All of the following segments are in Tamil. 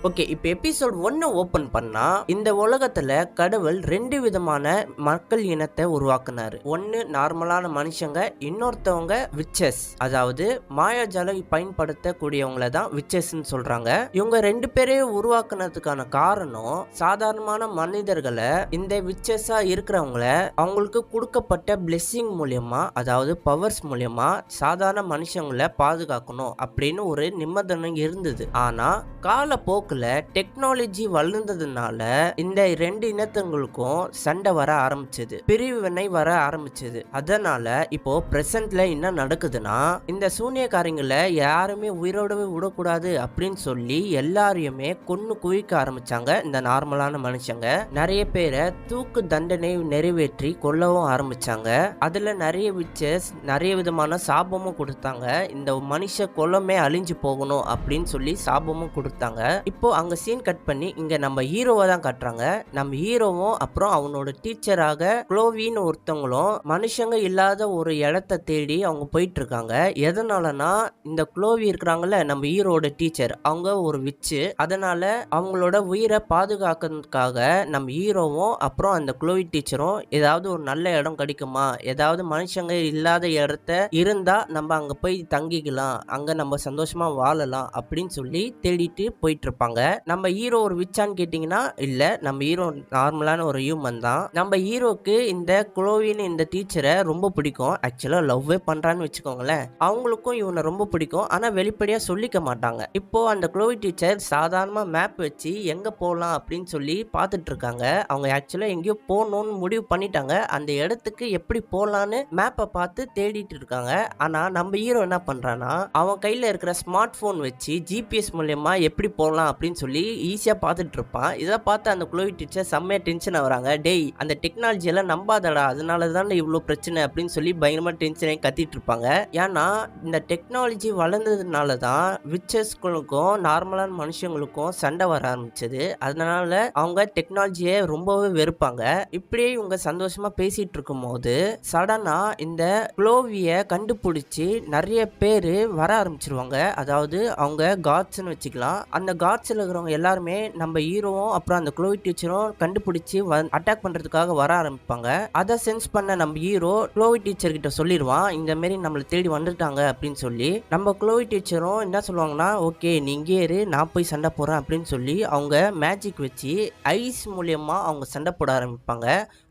ஓகே, இப்போ எபிசோட் 1 ஓபன் பண்ணா இந்த உலகத்துல கடவுள் 2 விதமான மக்கள் இனத்தை உருவாக்குனாரு. ஒன்னு நார்மலான மனுஷங்க, இன்னொருத்தவங்க விச்சஸ், அதாவது மாயாஜாலம் பயன்படுத்தக்கூடியவங்கள தான் விச்சஸ்ன்னு சொல்றாங்க. இவங்க 2 பேரையும் உருவாக்குனதுக்கான காரணம் சாதாரணமான மனிதர்களை இந்த விச்சஸா இருக்கிறவங்கள அவங்களுக்கு கொடுக்கப்பட்ட பிளெஸிங் மூலியமா, அதாவது பவர்ஸ் மூலியமா சாதாரண மனுஷங்களை பாதுகாக்கணும் அப்படின்னு ஒரு நிபந்தனை இருந்தது. ஆனா காலப்போக்கு டெக்னாலஜி வளர்ந்ததுனால இந்த 2 இனத்தங்களுக்கும் சண்டை வர ஆரம்பிச்சது, பிரிவினை வர ஆரம்பிச்சது. அதனால இப்போ பிரசன்ட்ல என்ன நடக்குதுன்னா, இந்த சூனியக்காரங்களை யாருமே உயிரோடவே விடக்கூடாது அப்படின்னு சொல்லி எல்லாரையுமே கொன்னு குவிக்க ஆரம்பிச்சாங்க. இந்த நார்மலான மனுஷங்க நிறைய பேரை தூக்கு தண்டனை நிறைவேற்றி கொல்லவும் ஆரம்பிச்சாங்க. அதுல நிறைய விச்சஸ் நிறைய விதமான சாபமும் கொடுத்தாங்க. இந்த மனுஷ கொலமே அழிஞ்சு போகணும் அப்படின்னு சொல்லி சாபமும் கொடுத்தாங்க. இப்போ அங்க சீன் கட் பண்ணி இங்க நம்ம ஹீரோவை தான் காட்டுறாங்க. நம்ம ஹீரோவும் அப்புறம் அவனோட டீச்சராக குளோவின்னு ஒருத்தவங்களும் மனுஷங்க இல்லாத ஒரு இடத்தை தேடி அவங்க போயிட்டு இருக்காங்க. எதனாலனா இந்த குளோவி இருக்கிறாங்கல்ல, நம்ம ஹீரோட டீச்சர், அவங்க ஒரு விச்சு. அதனால அவங்களோட உயிரை பாதுகாக்கிறதுக்காக நம்ம ஹீரோவும் அப்புறம் அந்த குளோவி டீச்சரும் ஏதாவது ஒரு நல்ல இடம் கிடைக்குமா, ஏதாவது மனுஷங்க இல்லாத இடத்த இருந்தா நம்ம அங்க போய் தங்கிக்கலாம், அங்க நம்ம சந்தோஷமா வாழலாம் அப்படின்னு சொல்லி தேடிட்டு போயிட்டு இருப்பாங்க. நம்ம ஹீரோ ஒரு விச்சான்னு கேட்டீங்கன்னா இல்ல, நம்ம ஹீரோ நார்மலான ஒரு ஹியூமன் தான். நம்ம ஹீரோக்கு இந்த குளோவின் இந்த டீச்சரை ரொம்ப பிடிக்கும். ஆக்சுவலா லவ்வே பண்றான்னு வச்சுக்கோங்களேன். அவங்களுக்கும் இவனை ரொம்ப பிடிக்கும், ஆனா வெளிப்படையா சொல்லிக்க மாட்டாங்க. இப்போ அந்த குளோவி டீச்சர் சாதாரணமா மேப் வச்சு எங்க போகலாம் அப்படின்னு சொல்லி பார்த்துட்டு இருக்காங்க. அவங்க ஆக்சுவலா எங்கேயோ போகணும்னு முடிவு பண்ணிட்டாங்க. அந்த இடத்துக்கு எப்படி போகலான்னு மேப்பை பார்த்து தேடிட்டு இருக்காங்க. ஆனா நம்ம ஹீரோ என்ன பண்றான்னா, அவன் கையில இருக்கிற ஸ்மார்ட் போன் வச்சு ஜிபிஎஸ் மூலியமா எப்படி போகலாம் அப்படின்னு சொல்லி ஈஸியா பார்த்துட்டு இருப்பான். இதை பார்த்து அந்த குளோவி டீச்சர் செம்மையா டென்ஷன் ஆகுறாங்க. டேய், அந்த டெக்னாலஜி எல்லாம் நம்பாதடா, அதனால தான் இவ்வளோ பிரச்சனை அப்படின்னு சொல்லி பயங்கரமா டென்ஷனே கத்திட்டு இருப்பாங்க. ஏன்னா இந்த டெக்னாலஜி வளர்ந்ததுனால தான் விச்சஸ்களுக்கும் நார்மலான மனுஷங்களுக்கும் சண்டை வர ஆரம்பிச்சது. அதனால அவங்க டெக்னாலஜியை ரொம்பவே வெறுப்பாங்க. இப்படியே இவங்க சந்தோஷமா பேசிட்டு இருக்கும் போது சடனா இந்த குளோவிய கண்டுபிடிச்சி நிறைய பேர் வர ஆரம்பிச்சிருவாங்க. அதாவது அவங்க காட்ஸ்ன்னு வச்சுக்கலாம். அந்த காட்ஸ்ல இருக்கிறவங்க எல்லாருமே நம்ம ஹீரோவும் அப்புறம் அந்த குளோவி டீச்சரும் கண்டுபிடிச்சு அட்டாக் பண்றதுக்காக வர ஆரம்பிப்பாங்க. அதை சென்ஸ் பண்ண நம்ம ஹீரோ குளோவி டீச்சர் கிட்ட சொல்லிடுவான், இந்த மாதிரி நம்மளை தேடி வந்துட்டாங்க அப்படின்னு சொல்லி. நம்ம குளோவி டீச்சரும் என்ன சொல்லுவாங்கன்னா, ஓகே நீ இங்கே இரு, நான் போய் சண்டை போறேன் அப்படின்னு சொல்லி அவங்க மேஜிக் வச்சு ஐஸ் மூலியமா அவங்க சண்டை போட ஆரம்பிப்பாங்க.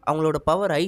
அவங்களோட பவர் ஐஸ்.